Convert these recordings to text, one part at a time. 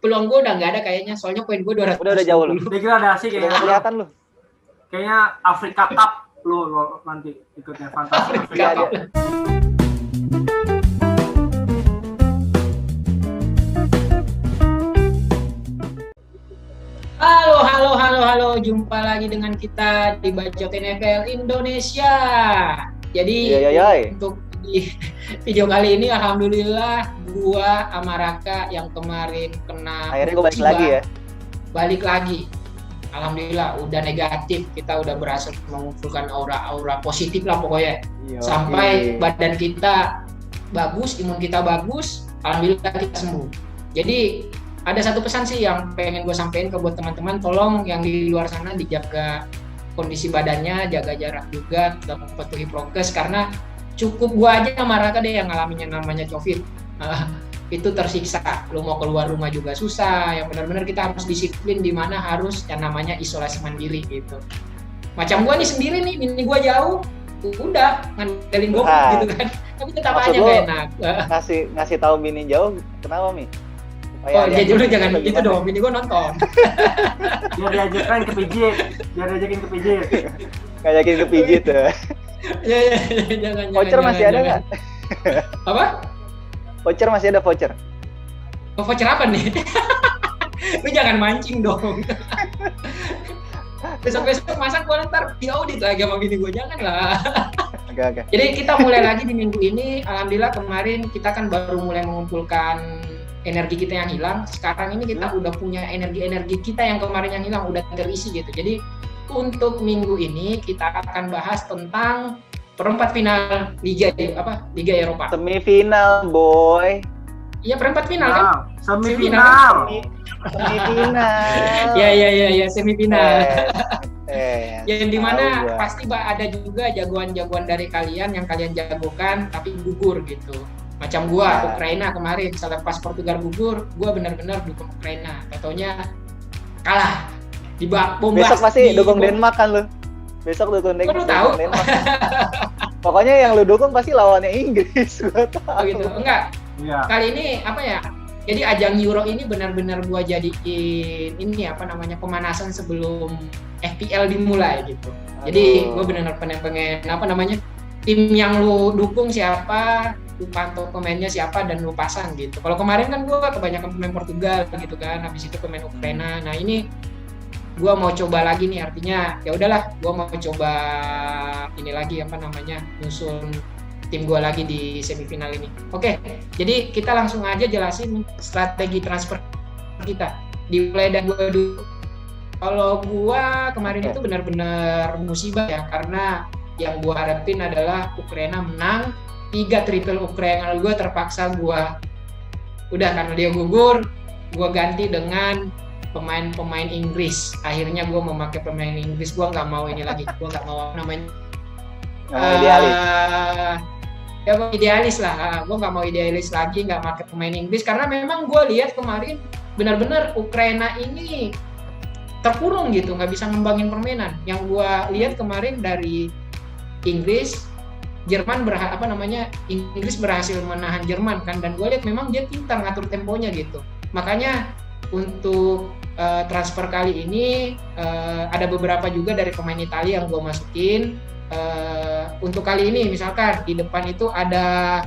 peluang gue udah nggak ada kayaknya, soalnya poin gue 200. Udah jauh lu. Degradasi Udah kayaknya. kelihatan lu. Kayaknya Afrika Cup lu nanti ikutnya fantasi Afrika Cup. Halo, jumpa lagi dengan kita di Bacot NFL Indonesia. Jadi untuk di video kali ini alhamdulillah gua sama Raka yang kemarin kena akhirnya gua balik lagi. Alhamdulillah udah negatif, kita udah berhasil mengumpulkan aura positif lah pokoknya. Sampai badan kita bagus, imun kita bagus, alhamdulillah kita sembuh. Jadi ada satu pesan sih yang pengen gue sampaikan ke buat teman-teman, tolong yang di luar sana dijaga kondisi badannya, jaga jarak juga, tetap patuhi prokes, karena cukup gue aja sama Raka deh yang ngalamin yang namanya COVID. Itu tersiksa, lu mau keluar rumah juga susah, yang benar-benar kita harus disiplin di mana harus yang namanya isolasi mandiri gitu. Macam gue nih sendiri nih, bini gue jauh, udah ngandelin gue gitu kan, tapi tetap aja gak enak. Ngasih tahu bini jauh, kenapa Mi? Oh ya dulu jangan gitu dong, bini gue nonton. Biar diajakin ke pijit. Ngajakin ke pijit tuh. Ya, jangan. Voucher masih ada nggak? Apa? Voucher masih ada voucher. Voucher apa nih? Lu jangan mancing dong. Besok masa gue ntar diaudit lagi sama bini gue, jangan lah. Agak. Jadi kita mulai lagi di minggu ini. Alhamdulillah kemarin kita kan baru mulai mengumpulkan energi kita yang hilang. Sekarang ini kita udah punya energi kita yang kemarin yang hilang udah terisi gitu. Jadi untuk minggu ini kita akan bahas tentang perempat final Liga Eropa. Semifinal, boy. Iya, perempat final kan? Semifinal. Ya, semifinal. Yang dimana gua. pasti ada juga jagoan-jagoan dari kalian yang kalian jagokan tapi gugur gitu. Macam gua, Ukraina kemarin, selepas Portugal gugur, gua benar-benar dukung Ukraina. Katanya kalah. Bombas. Besok pasti dukung Denmark kan lu? Besok dukung Denmark. Lu tahu? Pokoknya yang lu dukung pasti lawannya Inggris, gua tahu. Oh gitu, enggak. Iya. Kali ini apa ya? Jadi ajang Euro ini benar-benar gua jadiin ini pemanasan sebelum FPL dimulai gitu. Jadi gua benar-benar pengen tim yang lu dukung siapa, lu pantau pemainnya siapa dan lu pasang gitu. Kalau kemarin kan gue kebanyakan pemain Portugal gitu kan, habis itu pemain Ukraina. Nah ini gue mau coba lagi nih, artinya ya udahlah, gue mau coba ini lagi nyusun tim gue lagi di semifinal ini. Oke, jadi kita langsung aja jelasin strategi transfer kita. Dimulai dari gue dulu. Kalau gue kemarin itu benar-benar musibah ya, karena yang gue harapin adalah Ukraina menang, 3 triple Ukraina. Gue terpaksa karena dia gugur, gue ganti dengan pemain Inggris. Akhirnya gue memakai pemain Inggris. Gue nggak mau ini lagi, gue nggak mau idealis. Idealis lah. Gue nggak mau idealis lagi, nggak pakai pemain Inggris karena memang gue lihat kemarin benar-benar Ukraina ini terkurung gitu, nggak bisa ngembangin permainan. Yang gue lihat kemarin dari Inggris, Inggris berhasil menahan Jerman kan, dan gue lihat memang dia pintar ngatur temponya gitu. Makanya untuk transfer kali ini ada beberapa juga dari pemain Italia yang gue masukin. Untuk kali ini misalkan di depan itu ada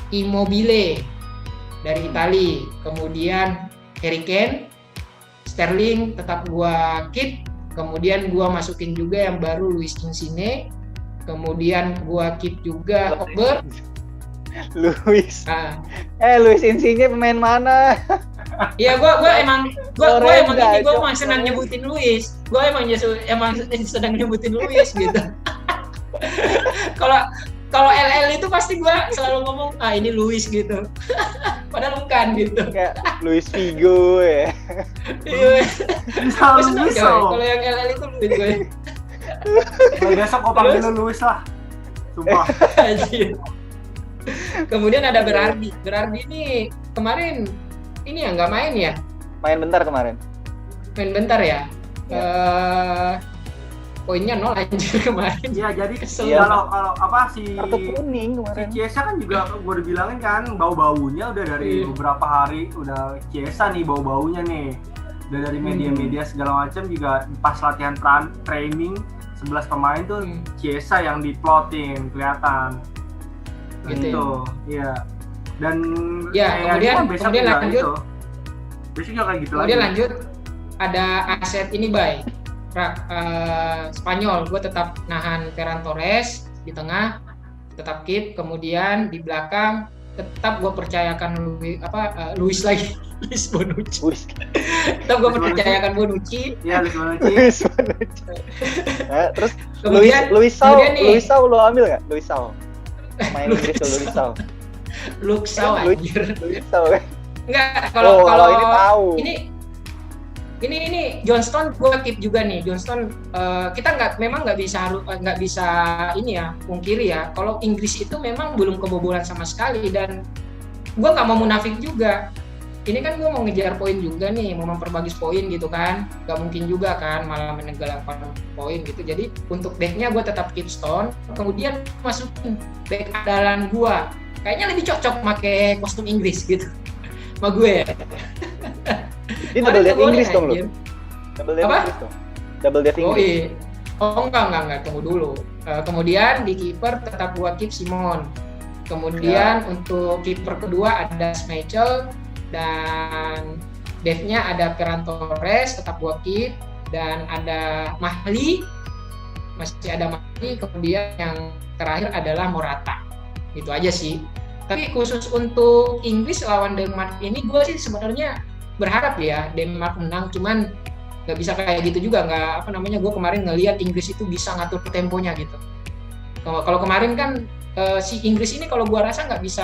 Immobile dari Italia, kemudian Harry Kane, Sterling tetap gue keep, kemudian gue masukin juga yang baru Luis Insigne. Kemudian gua keep juga Ogber. Luis Insigne pemain mana? Iya, gua emang senang nyebutin Luis. Gua emang sedang nyebutin Luis gitu. Kalau LL itu pasti gua selalu ngomong ini Luis gitu. Padahal bukan gitu. Kayak Luis Figo ya. Iya. Kalau yang LL itu Luis gue. Besok kau panggil Luis lah. Sumpah. Kemudian ada Berardi ini kemarin ini nggak main ya? Main bentar kemarin. Main bentar ya. poinnya 0 anjir kemarin. Iya, jadi Kesel. kalau apa si Kartu kuning kemarin. Chiesa kan juga gue udah bilangin kan bau-baunya udah dari Iya. beberapa hari udah Chiesa nih bau-baunya nih. Udah dari media-media segala macam juga pas latihan training 11 pemain tuh Chiesa yang diplotin kelihatan. Gitu Iya. Dan Ya, besok kemudian juga lanjut. gitu. Besok juga kayak gitu Kemudian lagi. lanjut ada aset ini Bay. Spanyol, gue tetap nahan Ferran Torres di tengah, tetap keep. Kemudian di belakang tetap gue percayakan Luis lagi, Luis Bonucci. Tetap gue percayakan Bonucci. Iya, Luis Bonucci. Terus Kemudian Luis nih, Sau lo ambil nggak? Luis Sau. Main Inggris tuh Luis Sau. Luxau anjir. Luis Sau kan? Enggak, kalau ini tahu. Ini Johnston gue keep juga nih. Johnston kita nggak bisa ini ya pungkiri ya. Kalau Inggris itu memang belum kebobolan sama sekali dan gue nggak mau munafik juga. Ini kan gue mau ngejar poin juga nih, mau memperbagis poin gitu kan. Gak mungkin juga kan malah menenggelamkan poin gitu. Jadi untuk backnya gue tetap keep Stone. Kemudian masukin back andalan gue. Kayaknya lebih cocok pakai kostum Inggris gitu. Sama gue ya. Ini double death Inggris dong lo. Double death Apa? Inggris dong. Double death Inggris. Enggak, tunggu dulu. Kemudian di kiper tetap gua keep Simon. Kemudian untuk kiper kedua ada Schmeichel dan back-nya ada Ferran Torres tetap gua keep dan ada Mahli. Masih ada Mahli, kemudian yang terakhir adalah Morata. Itu aja sih. Tapi khusus untuk Inggris lawan Denmark ini gue sih sebenarnya berharap ya Denmark menang, cuman nggak bisa kayak gitu juga, gue kemarin ngelihat Inggris itu bisa ngatur temponya gitu. Kalau kemarin kan si Inggris ini kalau gue rasa nggak bisa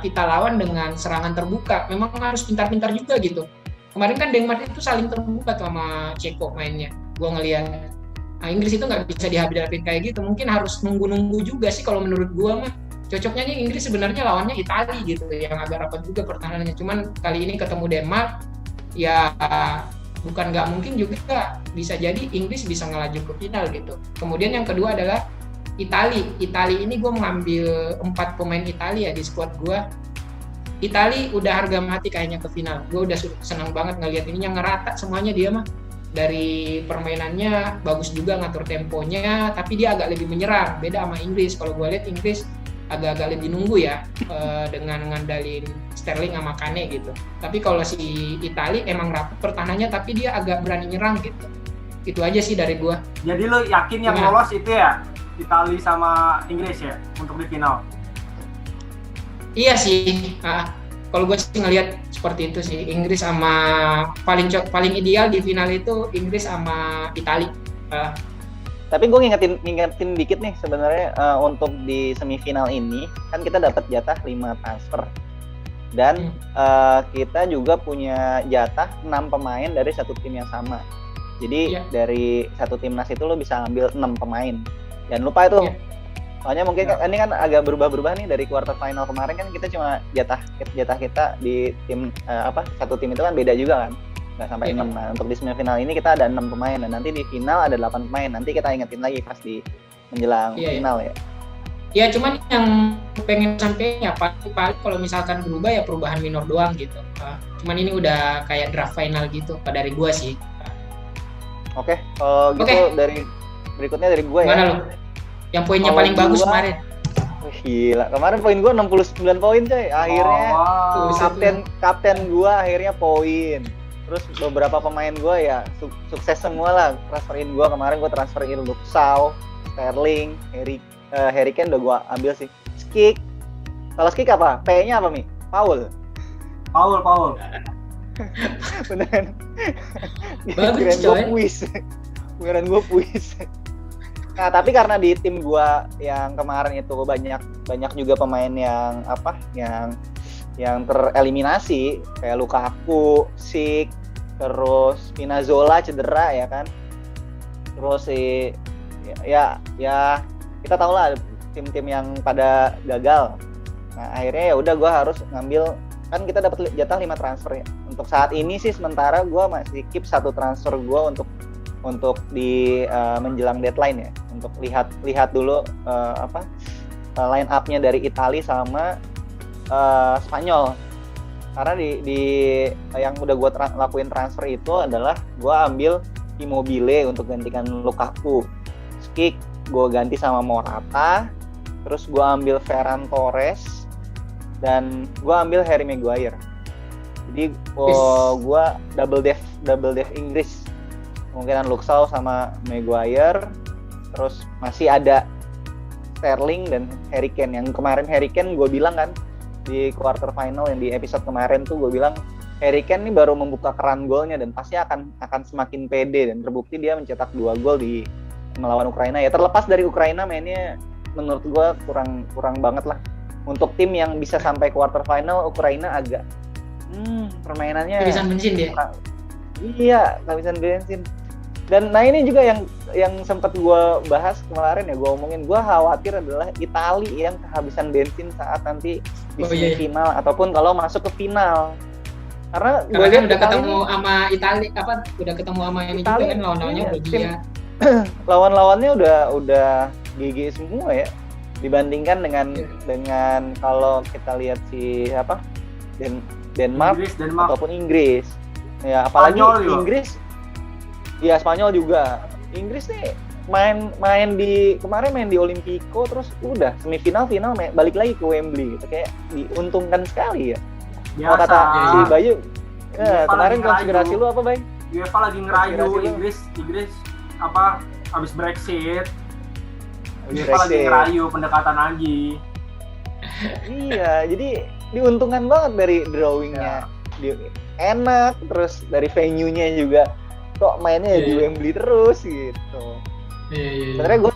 kita lawan dengan serangan terbuka, memang harus pintar-pintar juga gitu. Kemarin kan Denmark itu saling terbuka tuh sama Ceko mainnya, gue ngelihat. Nah, Inggris itu nggak bisa dihadapin kayak gitu, mungkin harus nunggu juga sih kalau menurut gue mah. Cocoknya nih Inggris sebenarnya lawannya Italia gitu yang agak rapat juga pertahanannya, cuman kali ini ketemu Denmark ya bukan nggak mungkin juga bisa jadi Inggris bisa ngelaju ke final gitu. Kemudian yang kedua adalah Italia ini gue mengambil 4 pemain Italia di squad gue. Italia udah harga mati kayaknya ke final, gue udah senang banget ngelihat ininya ngerata semuanya dia mah. Dari permainannya bagus juga ngatur temponya, tapi dia agak lebih menyerang, beda sama Inggris. Kalau gue lihat Inggris agak-agak lebih nunggu ya dengan ngandalin Sterling sama Kane gitu. Tapi kalau si Italia emang rapat pertahanannya, tapi dia agak berani nyerang gitu. Itu aja sih dari gua. Jadi lo yakin yang lolos itu ya Italia sama Inggris ya untuk di final? Iya sih. Kalau gue sih ngelihat seperti itu sih. Inggris sama paling ideal di final itu Inggris sama Italia. Tapi gue ngingetin dikit nih sebenarnya untuk di semifinal ini kan kita dapat jatah 5 transfer dan kita juga punya jatah 6 pemain dari satu tim yang sama. Jadi dari satu timnas itu lo bisa ambil 6 pemain. Jangan lupa itu. Soalnya mungkin ini kan agak berubah-berubah nih dari quarter final kemarin kan kita cuma jatah kita di tim satu tim itu kan beda juga kan. Nggak sampai 6. Nah, untuk di semifinal ini kita ada 6 pemain dan nanti di final ada 8 pemain. Nanti kita ingetin lagi pas di menjelang final ya. Ya cuman yang pengen sampainya paling kalau misalkan berubah ya perubahan minor doang gitu. Cuman ini udah kayak draft final gitu dari gua sih. Oke, kalau gitu dari berikutnya dari gua ya. Mana lo? Yang poinnya paling bagus kemarin. Gila, kemarin poin gua 69 poin coy. Akhirnya kapten gua akhirnya poin. Terus beberapa pemain gue ya sukses semua lah transferin gue. Kemarin gue transferin Luxau, Sterling, Harry Kane udah gue ambil sih. Skik. Kalau Skik apa? P-nya apa Mi? Paul. Beneran. Bagus coy. Keren gue puis. Nah tapi karena di tim gue yang kemarin itu banyak juga pemain yang tereliminasi kayak Lukaku, Sik, terus Spinazzola cedera ya kan, terus ya kita tahu lah tim-tim yang pada gagal. Nah akhirnya ya udah gue harus ngambil, kan kita dapat jatah 5 transfer ya. Untuk saat ini sih sementara gue masih keep 1 transfer gue untuk untuk di menjelang deadline ya, untuk lihat dulu line up-nya dari Italia sama Spanyol. Karena di yang udah gue lakuin transfer itu adalah gue ambil Immobile untuk gantikan Lukaku. Skik gue ganti sama Morata, terus gue ambil Ferran Torres, dan gue ambil Harry Maguire. Jadi gue double dev Inggris, kemungkinan Luxau sama Maguire, terus masih ada Sterling dan Harry Kane. Yang kemarin Harry Kane gue bilang kan di quarter final yang di episode kemarin tuh gue bilang Harry Kane ini baru membuka keran golnya dan pasti akan semakin pede, dan terbukti dia mencetak 2 gol di melawan Ukraina. Ya terlepas dari Ukraina mainnya menurut gue kurang banget lah. Untuk tim yang bisa sampai quarter final, Ukraina agak permainannya kehabisan bensin dia. Iya, kehabisan bensin. Dan nah ini juga yang sempat gue bahas kemarin ya, gue omongin, gue khawatir adalah Italia yang kehabisan bensin saat nanti di semifinal ataupun kalau masuk ke final. Karena gue kan udah ketemu sama Italia, udah ketemu sama ini juga kan, lawan-lawannya udah dia. Lawan-lawannya udah GG semua ya, dibandingkan dengan kalau kita lihat si Denmark ataupun Inggris. Ya apalagi Spanyol Inggris. Ya Spanyol juga. Inggris nih main di kemarin main di Olimpico, terus udah semifinal final balik lagi ke Wembley gitu, kayak diuntungkan sekali ya. Kalau kata si Bayu, kemarin konspirasi lu apa, Bay? UEFA lagi ngerayu Inggris habis Brexit. UEFA lagi ngerayu pendekatan lagi. Iya, jadi diuntungkan banget dari drawingnya. Enak, terus dari venue-nya juga kok mainnya di Wembley terus gitu. Sebenarnya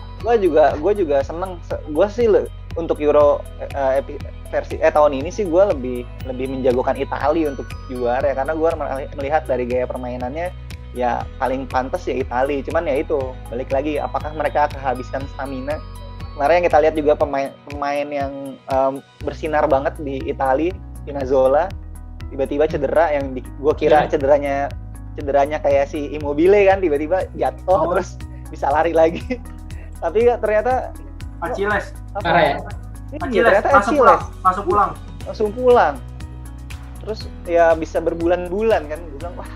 gue juga seneng. Gue sih untuk Euro versi tahun ini sih gue lebih menjagokan Italia untuk juara ya, karena gue melihat dari gaya permainannya ya paling pantas ya Italia. Cuman ya itu balik lagi, apakah mereka kehabisan stamina. Kemarin yang kita lihat juga pemain yang bersinar banget di Italia, Spinazzola, tiba-tiba cedera, yang gue kira cederanya kayak si Immobile kan, tiba-tiba jatuh terus bisa lari lagi. Tapi ternyata Achilles. Parah ya? Achilles langsung pulang. Terus ya bisa berbulan-bulan kan. Gue bilang wah,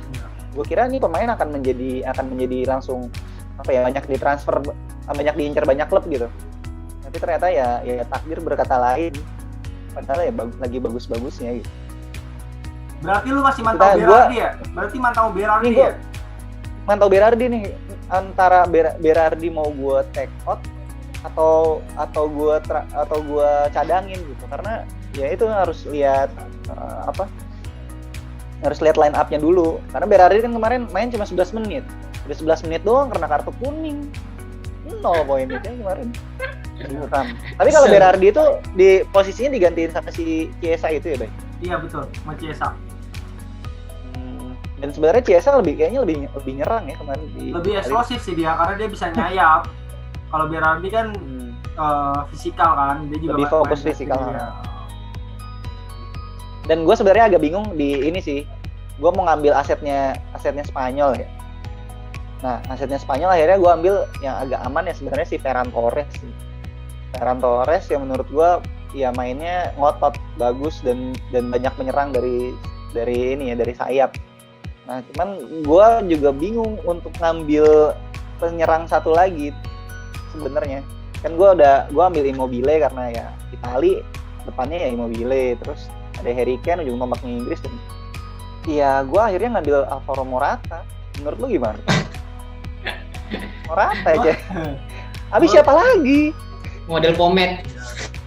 gue kira nih pemain akan menjadi langsung banyak ditransfer, banyak diincar banyak klub gitu. Tapi ternyata ya takdir berkata lain. Padahal ya lagi bagus-bagusnya gitu. Berarti lu masih mantau Berardi ya? Berarti mantau Berardi ya? Mantau Berardi nih, antara Berardi mau gue take out atau gue cadangin gitu, karena ya itu harus lihat harus lihat line up-nya dulu, karena Berardi kan kemarin main cuma 11 menit doang karena kartu kuning, 0 poinnya kan kemarin. Tapi kalau Berardi itu di posisinya digantiin sama si Chiesa itu ya, Bay? Iya betul, sama Chiesa. Dan sebenarnya Chiesa kayaknya lebih nyerang ya kemarin. Lebih eksplosif sih dia, karena dia bisa nyayap. Kalau Berardi kan fisikal kan, dia juga lebih fokus fisikal. Dan gue sebenarnya agak bingung di ini sih. Gue mau ngambil asetnya Spanyol ya. Nah, asetnya Spanyol akhirnya gue ambil yang agak aman ya sebenarnya si Ferran Torres. Ferran Torres yang menurut gue ya mainnya ngotot, bagus dan banyak menyerang dari sayap. Nah, cuman gue juga bingung untuk ngambil penyerang satu lagi sebenarnya. Kan gue ambil Immobile karena ya Itali depannya ya Immobile, terus ada Harry Kane ujung tombaknya Inggris, dan ya gue akhirnya ngambil Alvaro Morata. Menurut lu gimana? Morata aja. Habis siapa lagi? Model pomade.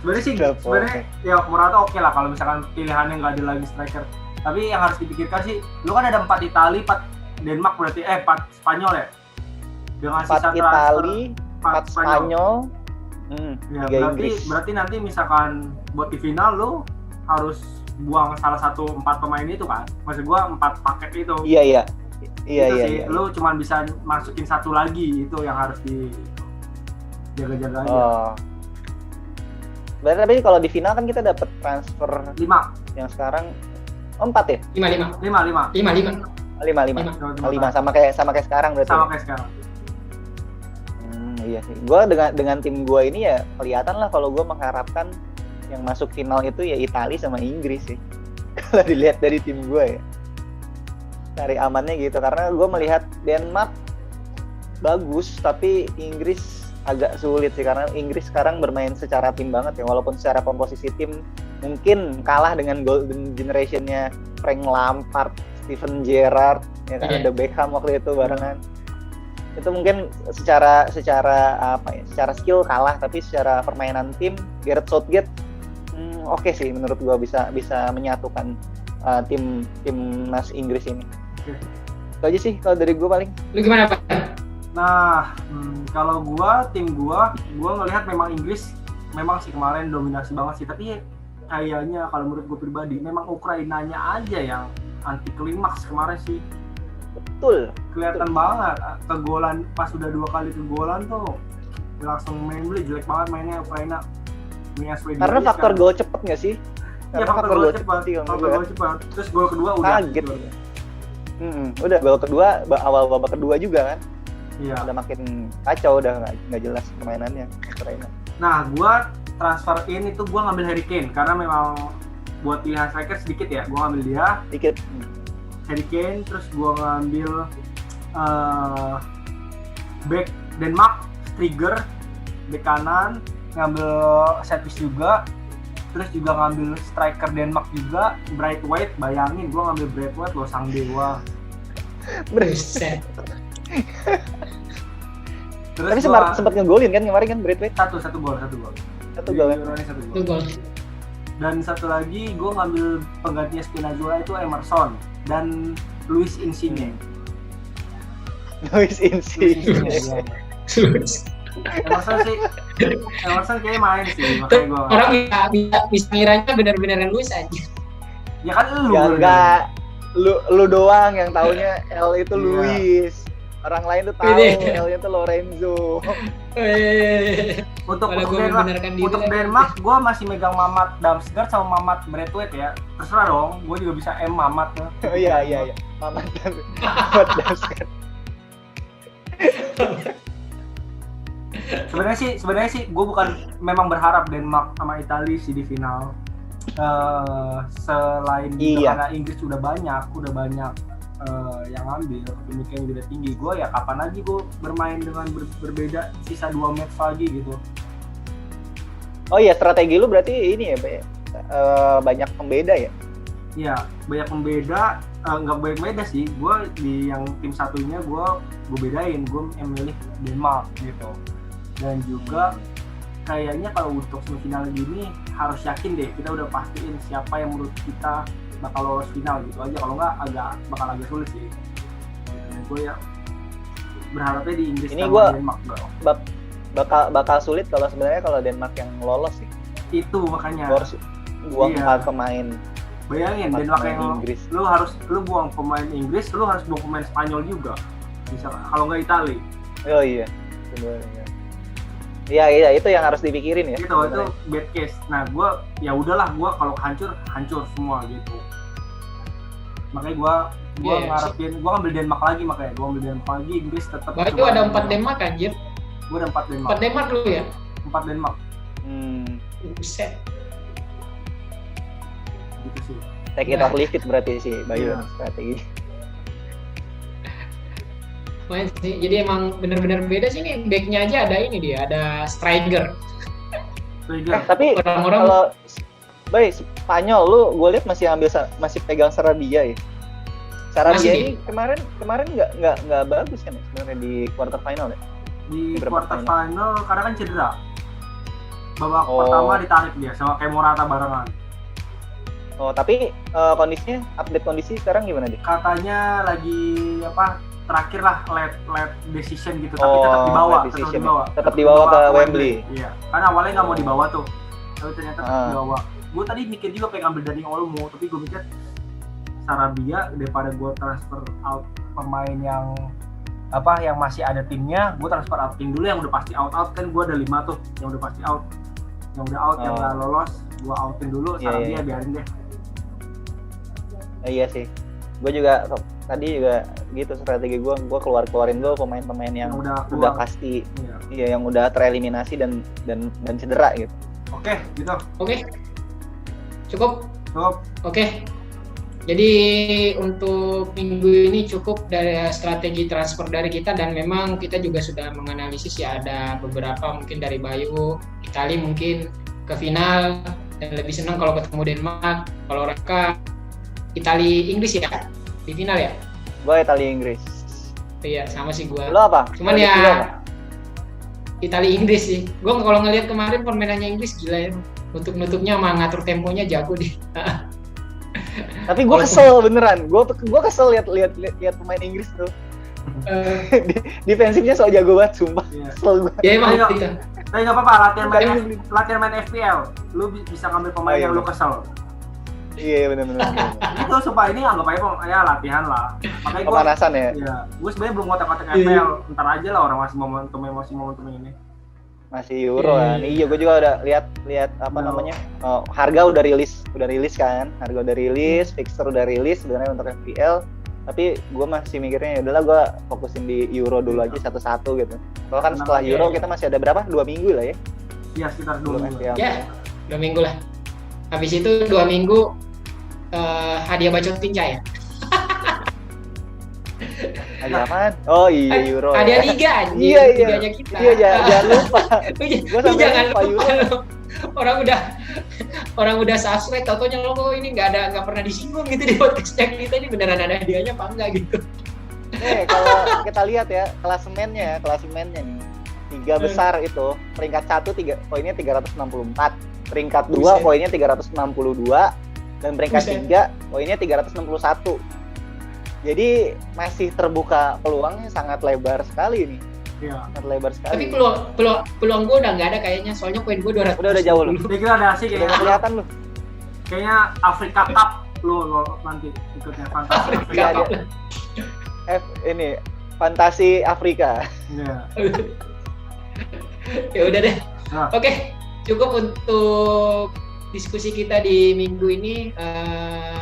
Sebenarnya ya Morata oke lah kalau misalkan pilihannya nggak ada lagi striker. Tapi yang harus dipikirkan sih, lu kan ada 4 Itali, 4 Denmark berarti 4 Spanyol ya. Dengan 4 Itali, 4 Spanyol. Ya, berarti nanti misalkan buat di final lu harus buang salah satu 4 pemain itu kan. Maksud gua 4 paket itu. Iya. Lu cuma bisa masukin satu lagi, itu yang harus dijaga-jaga aja. Berarti tapi kalau di final kan kita dapat transfer 5. Yang sekarang 4 ya? 5. 5 sama kayak sekarang berarti. Sama kayak sekarang. Iya sih. Gue dengan tim gue ini ya kelihatan lah kalau gue mengharapkan yang masuk final itu ya Italia sama Inggris sih. Kalau dilihat dari tim gue ya. Cari amannya gitu karena gue melihat Denmark bagus tapi Inggris agak sulit sih karena Inggris sekarang bermain secara tim banget ya, walaupun secara komposisi tim mungkin kalah dengan golden generation-nya Frank Lampard, Steven Gerrard ya kan, ada Beckham waktu itu barengan. Itu mungkin secara apa ya, secara skill kalah, tapi secara permainan tim Gareth Southgate oke sih menurut gua bisa menyatukan timnas Inggris ini. Itu aja sih kalau dari gua paling. Lu gimana, Pak? Nah, kalau tim gua ngelihat memang Inggris memang sih kemarin dominasi banget sih, tapi kayaknya kalau menurut gua pribadi memang Ukrainanya aja yang anti klimaks kemarin sih. Betul. Kelihatan banget kegolan pas udah 2 kali kegolan tuh langsung jelek banget mainnya Ukraina. Karena faktor gol cepet nggak sih? Iya, faktor gol cepet. Terus gol kedua udah kaget. Udah gol kedua awal babak kedua juga kan? Iya. Udah makin kacau, udah nggak jelas permainannya Ukraina. Nah, gua transfer in itu gua ngambil Harry Kane karena memang buat pilihan striker sedikit ya. Gua ngambil dia. Sedikit. Harry Kane, terus gue ngambil back Denmark, Striger, back kanan, ngambil set piece juga, terus juga ngambil striker Denmark juga, Braithwaite. Bayangin gue ngambil Braithwaite loh, sang dewa. Buset. Tapi sempat ngegolin kan kemarin kan Braithwaite? Satu gol. Satu gol. Dan satu lagi gue ngambil penggantinya Spinazzola itu Emerson dan Luis Insigne. Emerson kayaknya main sih, makanya gue. Orang bisa ngiranya benar-benar Luis aja. Ya kan lu. Ya enggak, lu doang yang taunya L itu Luis. Orang lain tuh tahu L-nya tuh Lorenzo. Untuk Denmark, gue masih megang Mamat Damsgaard sama Mamat Braithwaite ya. Terserah dong, gue juga bisa Mamat ya. Oh iya. Mamat Damsgaard. Sebenarnya sih gue bukan memang berharap Denmark sama Italia sih di final. Selain karena Inggris udah banyak yang ngambil, demikian udah tinggi. Gue ya kapan lagi gue bermain dengan berbeda sisa 2 match lagi gitu. Oh iya, strategi lu berarti ini ya, banyak pembeda ya? Iya, banyak pembeda. Nggak banyak beda sih. Gue di yang tim satunya gue bedain, gue milih Denmark gitu. Dan juga kayaknya kalau untuk semifinal gini harus yakin deh, kita udah pastiin siapa yang menurut kita bakal lolos final gitu aja. Kalau nggak bakal agak sulit sih. Gue ya berharapnya di Inggris ini sama Denmark. Bakal sulit kalau sebenarnya kalau Denmark yang lolos sih. Itu makanya. Buang 4 pemain. Bayangin Denmark yang Inggris. Lu buang pemain Inggris, lu harus buang pemain Spanyol juga. Bisa kalau nggak Italia. Oh iya. Iya, itu yang harus dipikirin ya. Itu bad case. Nah, gue kalau hancur semua gitu. Makanya gue ngarepin, gue ngambil Denmark lagi Inggris tetap. Itu ada 4 Denmark anjir. Gue ada 4 Denmark. 4 Denmark lu ya? 4 Denmark. Buset. Gitu sih. Take it or leave it berarti sih Bayu strategi. Main sih. Jadi emang benar-benar beda sih nih. Backnya aja ada striker. Tapi kalau Spanyol lu gue lihat masih pegang Sarabia ya. Sarabia ini kemarin nggak bagus kan sebenarnya di quarter final ya. Di quarter final karena kan cedera. Babak pertama ditarik dia sama kayak Morata barengan. Oh, tapi update kondisi sekarang gimana deh? Katanya lagi terakhir lah late decision gitu, tapi tetap dibawa ke Wembley. Iya, karena awalnya nggak mau dibawa tuh, tapi ternyata dibawa. Gue tadi mikir juga pengen ambil Dani Olmo, tapi gue mikir Sarabia daripada gue transfer out pemain yang masih ada timnya, gue transfer out tim dulu yang udah pasti out kan. Gue ada 5 tuh yang udah pasti out, yang udah out yang nggak lolos, gue outin dulu. Sarabia biarin deh. Iya sih, gue juga tadi juga gitu strategi gue keluarin dulu pemain-pemain yang udah pasti, iya yang udah tereliminasi dan cedera gitu. Oke, gitu. Oke. Cukup. Oke. Jadi untuk minggu ini cukup dari strategi transfer dari kita, dan memang kita juga sudah menganalisis ya, ada beberapa mungkin dari Bayu, Itali mungkin ke final dan lebih senang kalau ketemu Denmark. Kalau Raka Itali Inggris ya di final ya? Gue Itali Inggris. Iya, sama sih gue. Lo apa? Cuman ya Itali Inggris sih. Gue kalau ngelihat kemarin permainannya Inggris gila ya. Untuk nutupnya sama ngatur temponya jago deh. Tapi gue kesel beneran. Gue kesel lihat pemain Inggris tuh. Defensifnya so jago banget, sumpah. Kesel gue. Ya emang gitu. Tapi nggak apa-apa, latihan main FPL. Lu bisa ngambil pemain yang lu kesel. Iya benar. Itu supaya ini anggap aja ya latihan lah. Makanya pemanasan ya. Iya, gue sebenarnya belum ngotak-ngotak FPL. Ntar aja lah, orang masih momentum ini. Masih Euro kan. Iya, gue juga udah lihat apa namanya? Harga udah rilis kan. Harga udah rilis, fixture udah rilis sebenarnya untuk FPL. Tapi gue masih mikirnya ya udahlah gue fokusin di Euro dulu aja satu-satu gitu. Kalau kan setelah Euro kita masih ada berapa? 2 minggu lah ya. Iya, sekitar 2 minggu. Ya, 2 minggu lah. Habis itu 2 minggu hadiah bacot tinja ya. Hadiah apaan? Oh iya Euro. Hadiah liga anjing. Iya. Liganya kita. Iya, jangan lupa. Lu jangan lupa. Orang udah subscribe, tau-taunya lo ini nggak pernah disinggung gitu di podcast kita, ini beneran ada hadiahnya apa enggak gitu. Kalau kita lihat ya klasemennya nih. 3 besar itu, peringkat 1 poinnya 364, peringkat 2 poinnya 362, dan peringkat 3 poinnya 361. Jadi masih terbuka peluangnya sangat lebar sekali nih. Iya. Sangat lebar sekali. Tapi peluang gue udah nggak ada kayaknya, soalnya poin gue 200. Udah jauh lu. Degradasi kayaknya. Udah kelihatan lu. Kayaknya Afrika Cup lu nanti ikutnya fantasi Afrika Cup. Ini fantasi Afrika. Iya. Ya udah deh. Oke, cukup untuk diskusi kita di minggu ini.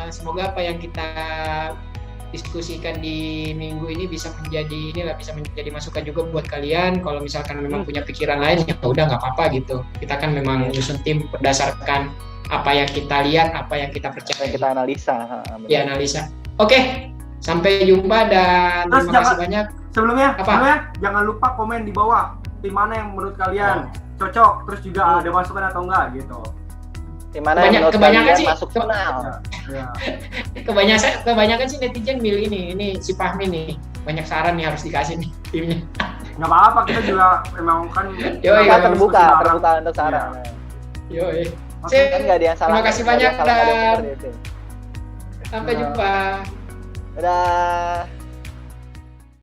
Semoga apa yang kita diskusikan di minggu ini bisa menjadi masukan juga buat kalian. Kalau misalkan memang punya pikiran lain, ya udah nggak apa-apa gitu. Kita kan memang nyusun tim berdasarkan apa yang kita lihat, apa yang kita percaya, yang kita analisa. Ya, analisa. Oke, sampai jumpa dan terima kasih banyak. Sebelumnya jangan lupa komen di bawah tim mana yang menurut kalian cocok, terus juga ada masukan atau enggak gitu. Tim mana yang menurut kalian masuk final. Ya. Kebanyakan sih netizen milih ini si Fahmi nih. Banyak saran nih harus dikasih nih timnya. Nggak apa-apa, kita juga memang kan terbuka untuk saran. Yoi. Kan nggak ada yang salah. Terima kasih banyak dan sampai jumpa. Dadah.